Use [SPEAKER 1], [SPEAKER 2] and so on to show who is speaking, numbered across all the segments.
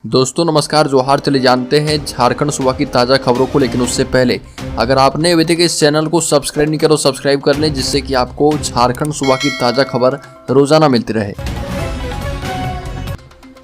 [SPEAKER 1] दोस्तों नमस्कार, जोहार। चले जानते हैं झारखंड सुबह की ताज़ा खबरों को, लेकिन उससे पहले अगर आपने अभी तक इस चैनल को सब्सक्राइब नहीं करो, सब्सक्राइब कर लें, जिससे कि आपको झारखंड सुबह की ताज़ा खबर रोजाना मिलती रहे।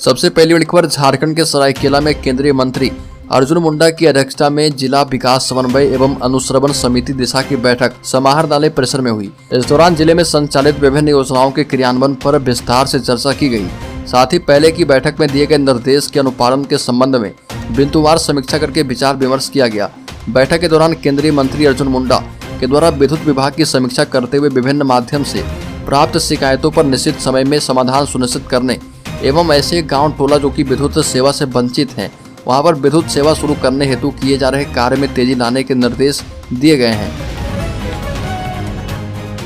[SPEAKER 1] सबसे पहली बड़ी खबर, झारखंड के सरायकेला में केंद्रीय मंत्री अर्जुन मुंडा की अध्यक्षता में जिला विकास समन्वय एवं अनुश्रवण समिति दिशा की बैठक समाहरणालय परिसर में हुई। इस दौरान जिले में संचालित विभिन्न योजनाओं के क्रियान्वयन पर विस्तार से चर्चा की गई। साथ ही पहले की बैठक में दिए गए निर्देश के अनुपालन के संबंध में बिंदुवार समीक्षा करके विचार विमर्श किया गया। बैठक के दौरान केंद्रीय मंत्री अर्जुन मुंडा के द्वारा विद्युत विभाग की समीक्षा करते हुए विभिन्न माध्यम से प्राप्त शिकायतों पर निश्चित समय में समाधान सुनिश्चित करने एवं ऐसे गाँव टोला जो कि विद्युत सेवा से वंचित हैं, वहां पर विद्युत सेवा शुरू करने हेतु किए जा रहे कार्य में तेजी लाने के निर्देश दिए गए हैं।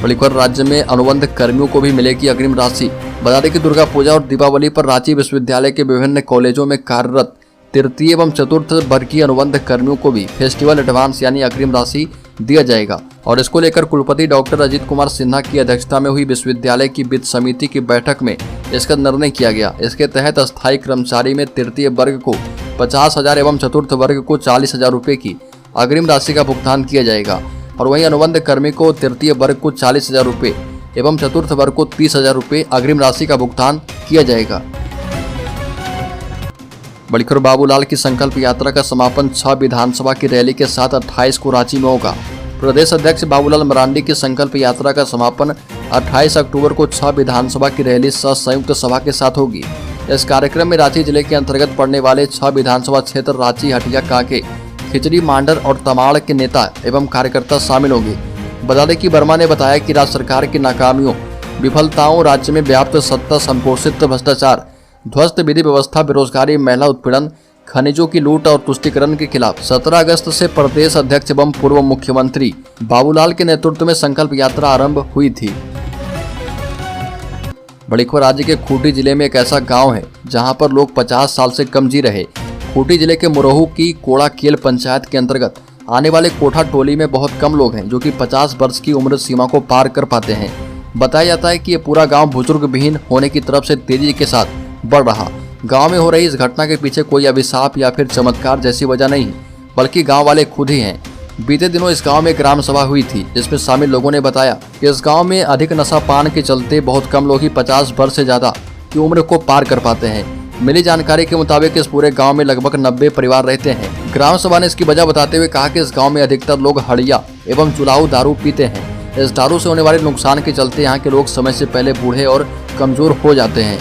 [SPEAKER 1] बड़ी खबर, राज्य में अनुबंध कर्मियों को भी मिलेगी अग्रिम राशि। बता दें कि दुर्गा पूजा और दीपावली पर रांची विश्वविद्यालय के विभिन्न कॉलेजों में कार्यरत तृतीय एवं चतुर्थ वर्गीय अनुबंध कर्मियों को भी फेस्टिवल एडवांस यानी अग्रिम राशि दिया जाएगा। और इसको लेकर कुलपति डॉक्टर अजीत कुमार सिन्हा की अध्यक्षता में हुई विश्वविद्यालय की वित्त समिति की बैठक में इसका निर्णय किया गया। इसके तहत अस्थायी कर्मचारी में तृतीय वर्ग को 50,000 एवं चतुर्थ वर्ग को 40,000 रुपये की अग्रिम राशि का भुगतान किया जाएगा। और वहीं अनुबंध कर्मी को तृतीय वर्ग को 40,000 रुपये एवं चतुर्थ वर्ग को 30,000 रुपये अग्रिम राशि का भुगतान किया जाएगा। बड़ी खबर, बाबूलाल की संकल्प यात्रा का समापन 6 विधानसभा की रैली के साथ 28 को रांची में होगा। प्रदेश अध्यक्ष बाबूलाल मरांडी की संकल्प यात्रा का समापन 28 अक्टूबर को 6 विधानसभा की रैली सह संयुक्त सभा के साथ होगी। इस कार्यक्रम में रांची जिले के अंतर्गत पड़ने वाले 6 विधानसभा क्षेत्र रांची, हटिया, कांके, खिचड़ी, मांडर और तमाड़ के नेता एवं कार्यकर्ता शामिल होंगे। बता दें कि वर्मा ने बताया कि राज्य सरकार की नाकामियों, विफलताओं, राज्य में व्याप्त सत्ता संपोषित भ्रष्टाचार, ध्वस्त विधि व्यवस्था, बेरोजगारी, महिला उत्पीड़न, खनिजों की लूट और तुष्टीकरण के खिलाफ 17 अगस्त से प्रदेश अध्यक्ष एवं पूर्व मुख्यमंत्री बाबूलाल के नेतृत्व में संकल्प यात्रा आरंभ हुई थी। बड़ी खबर, राज्य के खूंटी जिले में एक ऐसा गांव है जहां पर लोग 50 साल से कम जी रहे। खूंटी जिले के मुरहू की कोड़ाकेल पंचायत के अंतर्गत आने वाले कोठा टोली में बहुत कम लोग हैं जो कि 50 वर्ष की उम्र सीमा को पार कर पाते हैं। बताया जाता है कि ये पूरा गांव बुजुर्ग विहीन होने की तरफ से तेजी के साथ बढ़ रहा। गांव में हो रही इस घटना के पीछे कोई अभिशाप या फिर चमत्कार जैसी वजह नहीं, बल्कि गांव वाले खुद ही हैं। बीते दिनों इस गांव में ग्राम सभा हुई थी, जिसमें शामिल लोगों ने बताया कि इस गांव में अधिक नशा पान के चलते बहुत कम लोग ही 50 वर्ष से ज्यादा की उम्र को पार कर पाते हैं। मिली जानकारी के मुताबिक इस पूरे गांव में लगभग 90 परिवार रहते हैं। ग्राम सभा ने इसकी वजह बताते हुए कहा कि इस गांव में अधिकतर लोग हड़िया एवं चुलाऊ दारू पीते हैं। इस दारू से होने वाले नुकसान के चलते यहाँ के लोग समय से पहले बूढ़े और कमजोर हो जाते हैं।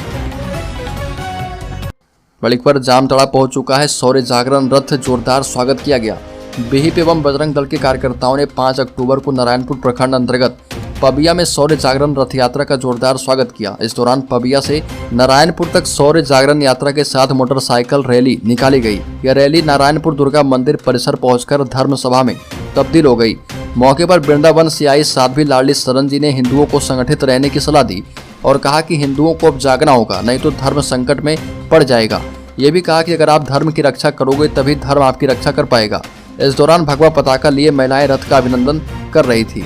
[SPEAKER 1] बड़ी खबर, जामताड़ा पहुंच चुका है शौर्य जागरण रथ, जोरदार स्वागत किया गया। बीहीप एवं बजरंग दल के कार्यकर्ताओं ने 5 अक्टूबर को नारायणपुर प्रखंड अंतर्गत पबिया में शौर्य जागरण रथ यात्रा का जोरदार स्वागत किया। इस दौरान पबिया से नारायणपुर तक शौर्य जागरण यात्रा के साथ मोटरसाइकिल रैली निकाली गई। यह रैली नारायणपुर दुर्गा मंदिर परिसर पहुंचकर धर्म सभा में तब्दील हो गई। मौके पर वृंदावन से आई साध्वी लाडली शरण जी ने हिंदुओं को संगठित रहने की सलाह दी और कहा कि हिंदुओं को अब जागना होगा, नहीं तो धर्म संकट में पड़ जाएगा। ये भी कहा कि अगर आप धर्म की रक्षा करोगे तभी धर्म आपकी रक्षा कर पाएगा। इस दौरान भगवा पताका लिए महिलाएं रथ का अभिनंदन कर रही थी।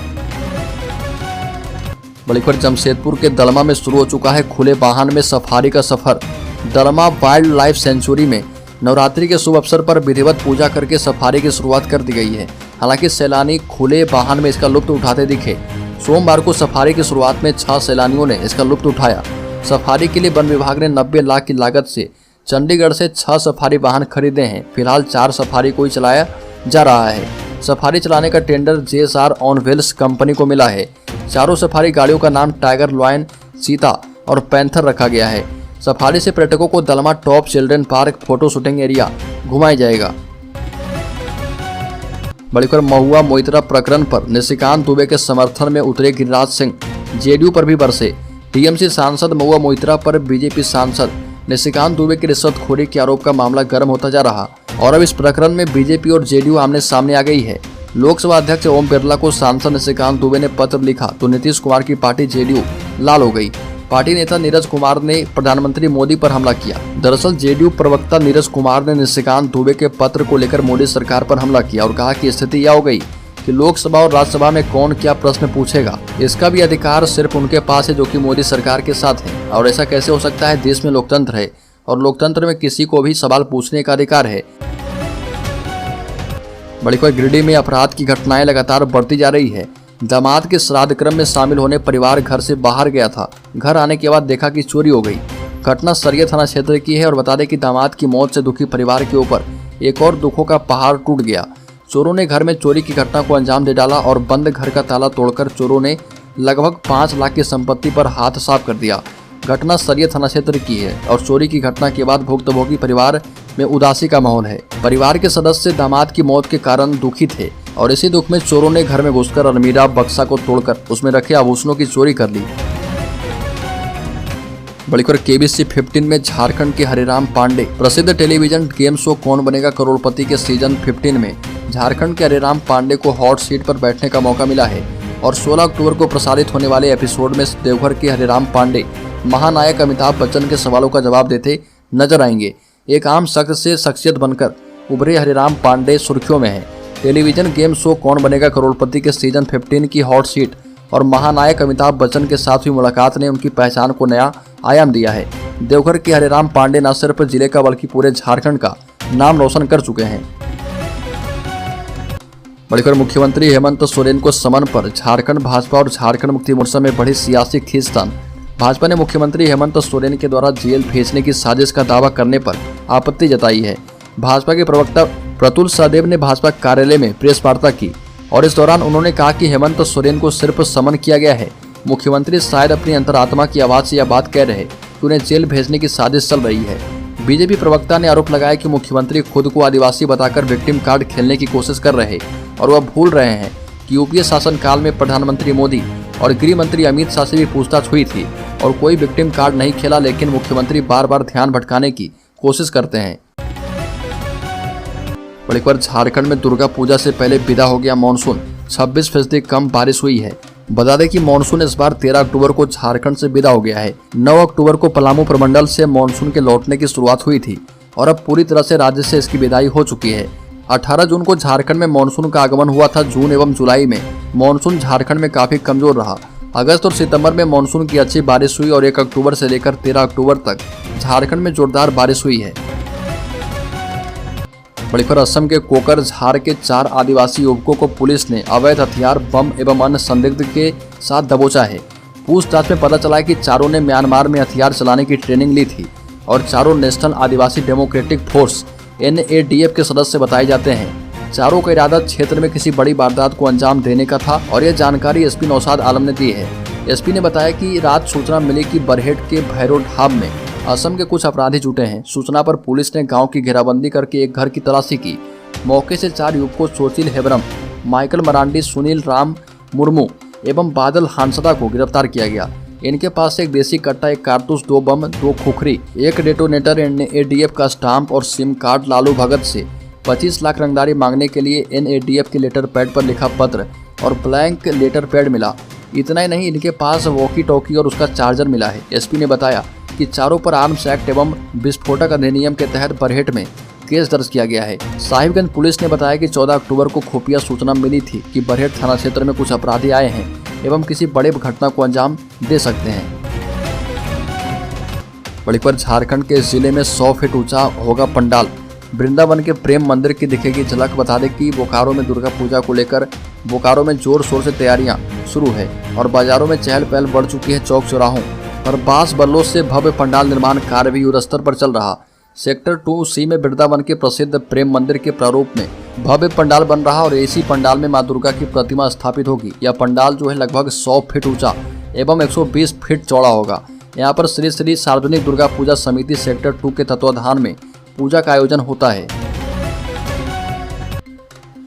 [SPEAKER 1] बड़ी खबर, जमशेदपुर के दलमा में शुरू हो चुका है खुले वाहन में सफारी का सफर। दलमा वाइल्ड लाइफ सेंचुरी में नवरात्रि के शुभ अवसर पर विधिवत पूजा करके सफारी की शुरुआत कर दी गई है। हालांकि सैलानी खुले वाहन में इसका लुत्फ उठाते दिखे। सोमवार को सफारी की शुरुआत में 6 सैलानियों ने इसका लुत्फ उठाया। सफारी के लिए वन विभाग ने 90 लाख की लागत से चंडीगढ़ से 6 सफारी वाहन खरीदे हैं। फिलहाल 4 सफारी को ही चलाया जा रहा है। सफारी चलाने का tender JSR on wheels company को मिला है। चारों सफारी गाड़ियों का नाम टाइगर, लॉयन, चीता और पैंथर रखा गया है। सफारी से पर्यटकों को Dalma top children park, photo shooting area घुमाया जाएगा। बड़ी खबर, महुआ मोइत्रा प्रकरण पर निशिकांत दुबे के समर्थन में उतरे गिरिराज सिंह, JDU पर भी बरसे। TMC सांसद महुआ मोइत्रा पर BJP सांसद निशिकांत दुबे की रिश्वतखोरी के आरोप का मामला गर्म होता जा रहा और अब इस प्रकरण में BJP और JDU आमने सामने आ गई है। लोकसभा अध्यक्ष ओम बिरला को सांसद निशिकांत दुबे ने पत्र लिखा तो नीतीश कुमार की पार्टी JDU लाल हो गई। पार्टी नेता नीरज कुमार ने प्रधानमंत्री मोदी पर हमला किया। दरअसल JDU प्रवक्ता नीरज कुमार ने निशिकांत दुबे के पत्र को लेकर मोदी सरकार पर हमला किया और कहा कि स्थिति यह हो गई कि लोकसभा और राज्यसभा में कौन क्या प्रश्न पूछेगा, इसका भी अधिकार सिर्फ उनके पास है जो कि मोदी सरकार के साथ है। और ऐसा कैसे हो सकता है, देश में लोकतंत्र है और लोकतंत्र में किसी को भी सवाल पूछने का अधिकार है। बड़ी खबर गिरिडीह में अपराध की घटनाएं लगातार बढ़ती जा रही है। दामाद के श्राद्ध क्रम में शामिल होने परिवार घर से बाहर गया था। घर आने के बाद देखा कि चोरी हो गई। घटना सरिया थाना क्षेत्र की है और बता दें कि दामाद की मौत से दुखी परिवार के ऊपर एक और दुखों का पहाड़ टूट गया। चोरों ने घर में चोरी की घटना को अंजाम दे डाला और बंद घर का ताला तोड़कर चोरों ने लगभग 5 लाख की संपत्ति पर हाथ साफ कर दिया। घटना सरिया थाना क्षेत्र की है और चोरी की घटना के बाद भुक्तभोगी परिवार में उदासी का माहौल है। परिवार के सदस्य दामाद की मौत के कारण दुखी थे और इसी दुख में चोरों ने घर में घुसकर अलमीरा बक्सा को तोड़कर उसमें रखे आभूषणों की चोरी कर ली। बड़ी खबर केबीसी 15 में झारखंड के हरिराम पांडे प्रसिद्ध टेलीविजन गेम शो कौन बनेगा करोड़पति के सीजन 15 में झारखंड के हरिराम पांडे को हॉट सीट पर बैठने का मौका मिला है और 16 अक्टूबर को प्रसारित होने वाले एपिसोड में देवघर के हरिराम पांडे महानायक अमिताभ बच्चन के सवालों का जवाब देते नजर आएंगे। एक आम शख्स से शख्सियत बनकर उभरे हरिराम पांडे सुर्खियों में है। टेलीविजन गेम शो कौन बनेगा करोड़पति के सीजन 15 की हॉट सीट और महानायक अमिताभ बच्चन के साथ हुई मुलाकात ने उनकी पहचान को नया आयाम दिया है। देवघर के हरिराम पांडे न सिर्फ जिले का बल्कि पूरे झारखंड का नाम रोशन कर चुके हैं। बड़ी खबर मुख्यमंत्री हेमंत सोरेन को समन पर झारखंड भाजपा और झारखंड मुक्ति मोर्चा में बढ़ी सियासी खींचतान। भाजपा ने मुख्यमंत्री हेमंत सोरेन के द्वारा जेल भेजने की साजिश का दावा करने पर आपत्ति जताई है। भाजपा के प्रवक्ता प्रतुल सहदेव ने भाजपा कार्यालय में प्रेस वार्ता की और इस दौरान उन्होंने कहा कि हेमंत सोरेन को सिर्फ समन किया गया है। मुख्यमंत्री शायद अपनी अंतरात्मा की आवाज से यह बात कह रहे कि उन्हें जेल भेजने की साजिश चल रही है। बीजेपी प्रवक्ता ने आरोप लगाया कि मुख्यमंत्री खुद को आदिवासी बताकर विक्टिम कार्ड खेलने की कोशिश कर रहे और वह भूल रहे हैं कि यूपीए शासनकाल में प्रधानमंत्री मोदी और गृह मंत्री अमित शाह से भी पूछताछ हुई थी और कोई विक्टिम कार्ड नहीं खेला, लेकिन मुख्यमंत्री बार बार ध्यान भटकाने की कोशिश करते हैं। बड़ी खबर झारखंड में दुर्गा पूजा से पहले विदा हो गया मानसून, 26% कम बारिश हुई है। बता दें कि मानसून इस बार 13 अक्टूबर को झारखंड से विदा हो गया है। 9 अक्टूबर को पलामू प्रमंडल से मानसून के लौटने की शुरुआत हुई थी और अब पूरी तरह से राज्य से इसकी विदाई हो चुकी है। 18 जून को झारखंड में मानसून का आगमन हुआ था। जून एवं जुलाई में मानसून झारखंड में काफी कमजोर रहा। अगस्त और सितंबर में मानसून की अच्छी बारिश हुई और 1 अक्टूबर से लेकर 13 अक्टूबर तक झारखंड में जोरदार बारिश हुई है। बड़ी खबर असम के कोकरझार के 4 आदिवासी युवकों को पुलिस ने अवैध हथियार, बम एवं अन्य संदिग्ध के साथ दबोचा है। पूछताछ में पता चला है कि चारों ने म्यांमार में हथियार चलाने की ट्रेनिंग ली थी और चारों नेशनल आदिवासी डेमोक्रेटिक फोर्स NADF के सदस्य बताए जाते हैं। चारों का इरादा क्षेत्र में किसी बड़ी वारदात को अंजाम देने का था और यह जानकारी SP नौशाद आलम ने दी है। SP ने बताया कि रात सूचना मिली कि बरहेट के भैरो ढाब में असम के कुछ अपराधी जुटे हैं। सूचना पर पुलिस ने गांव की घेराबंदी करके एक घर की तलाशी की। मौके से 4 युवकों सोचिल हेब्रम, माइकल मरांडी, सुनील राम मुर्मू एवं बादल हांसदा को गिरफ्तार किया गया। इनके पास से एक देसी कट्टा, एक कारतूस, 2 बम, 2 खुखरी, एक डेटोनेटर, NADF का स्टाम्प और सिम कार्ड, लालू भगत से 25 लाख रंगदारी मांगने के लिए NADF के लेटर पैड पर लिखा पत्र और ब्लैंक लेटर पैड मिला। इतना ही नहीं, इनके पास वॉकी टॉकी और उसका चार्जर मिला है। SP ने बताया कि चारों पर आर्म्स एक्ट एवं विस्फोटक अधिनियम के तहत बरहेट में केस दर्ज किया गया है। साहिबगंज पुलिस ने बताया कि 14 अक्टूबर को खुफिया सूचना मिली थी कि बरहेट थाना क्षेत्र में कुछ अपराधी आए हैं एवं किसी बड़े घटना को अंजाम दे सकते हैं। बड़ी खबर झारखंड के जिले में 100 फीट ऊंचा होगा पंडाल। वृंदावन के प्रेम मंदिर की दिखेगी झलक। बता दें कि बोकारो में दुर्गा पूजा को लेकर बोकारो में जोर शोर से तैयारियां शुरू है और बाजारों में चहल पहल बढ़ चुकी है। चौक चौराहों पर बांस बल्लों से भव्य पंडाल निर्माण कार्य भी युद्ध स्तर पर चल रहा। सेक्टर 2C में वृंदावन के प्रसिद्ध प्रेम मंदिर के प्रारूप में भव्य पंडाल बन रहा और इसी पंडाल में मां दुर्गा की प्रतिमा स्थापित होगी। यह पंडाल जो है लगभग 100 फीट ऊंचा एवं 120 फीट चौड़ा होगा। यहाँ पर श्री श्री सार्वजनिक दुर्गा पूजा समिति सेक्टर 2 के तत्वाधान में पूजा का आयोजन होता है।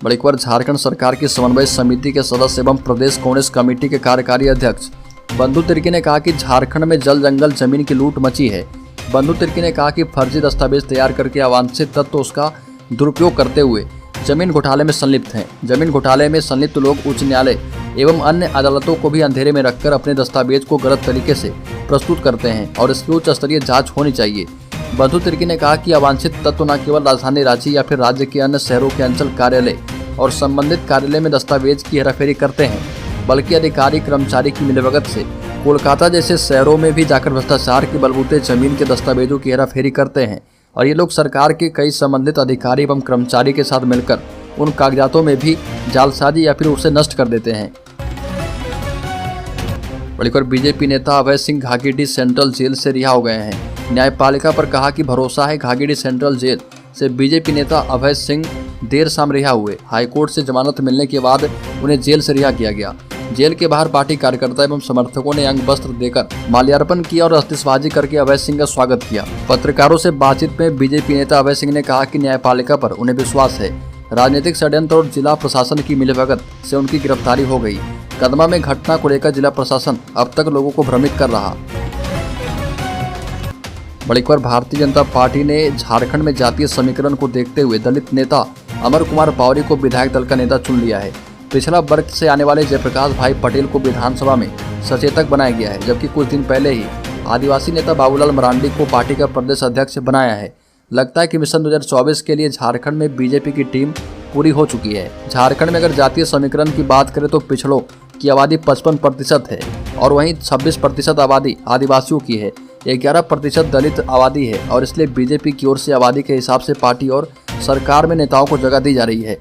[SPEAKER 1] बड़ी खबर झारखंड सरकार की समन्वय समिति के सदस्य एवं प्रदेश कांग्रेस कमेटी के कार्यकारी अध्यक्ष बंधु तिर्की ने कहा कि झारखंड में जल जंगल जमीन की लूट मची है। बंधु तिर्की ने कहा कि फर्जी दस्तावेज तैयार करके अवांछित तत्व उसका दुरुपयोग करते हुए जमीन घोटाले में संलिप्त हैं। जमीन घोटाले में संलिप्त लोग उच्च न्यायालय एवं अन्य अदालतों को भी अंधेरे में रखकर अपने दस्तावेज को गलत तरीके से प्रस्तुत करते हैं और इसकी उच्च स्तरीय जांच होनी चाहिए। बंधु तिर्की ने कहा कि अवांछित तत्व न केवल राजधानी रांची या फिर राज्य के अन्य शहरों के अंचल कार्यालय और संबंधित कार्यालय में दस्तावेज की हेराफेरी करते हैं, बल्कि अधिकारी कर्मचारी की मिलीभगत से कोलकाता जैसे शहरों में भी जाकर भ्रष्टाचार के बलबूते जमीन के दस्तावेजों की हेराफेरी करते हैं और ये लोग सरकार के कई संबंधित अधिकारी एवं कर्मचारी के साथ मिलकर उन कागजातों में भी जालसाजी या फिर उसे नष्ट कर देते हैं। बड़ी खबर, बीजेपी नेता अभय सिंह घाघीडीह सेंट्रल जेल से रिहा हो गए हैं। न्यायपालिका पर कहा कि भरोसा है। घाघीडीह सेंट्रल जेल से बीजेपी नेता अभय सिंह देर शाम रिहा हुए। हाईकोर्ट से जमानत मिलने के बाद उन्हें जेल से रिहा किया गया। जेल के बाहर पार्टी कार्यकर्ता एवं समर्थकों ने अंग वस्त्र देकर माल्यार्पण किया और आतिशबाजी करके अभय सिंह का स्वागत किया। पत्रकारों से बातचीत में बीजेपी नेता अभय सिंह ने कहा कि न्यायपालिका पर उन्हें विश्वास है। राजनीतिक षड्यंत्र और जिला प्रशासन की मिलीभगत से उनकी गिरफ्तारी हो गई। कदमा में घटना को लेकर जिला प्रशासन अब तक लोगों को भ्रमित कर रहा। बड़ी खबर, भारतीय जनता पार्टी ने झारखंड में जातीय समीकरण को देखते हुए दलित नेता अमर कुमार बावरी को विधायक दल का नेता चुन लिया है। पिछड़ा वर्ग से आने वाले जयप्रकाश भाई पटेल को विधानसभा में सचेतक बनाया गया है, जबकि कुछ दिन पहले ही आदिवासी नेता बाबूलाल मरांडी को पार्टी का प्रदेश अध्यक्ष बनाया है। लगता है कि मिशन 2024 के लिए झारखंड में बीजेपी की टीम पूरी हो चुकी है। झारखंड में अगर जातीय समीकरण की बात करें तो पिछड़ों की आबादी 55% है और वहीं 26% आबादी आदिवासियों की है। 11% दलित आबादी है और इसलिए बीजेपी की ओर से आबादी के हिसाब से पार्टी और सरकार में नेताओं को जगह दी जा रही है।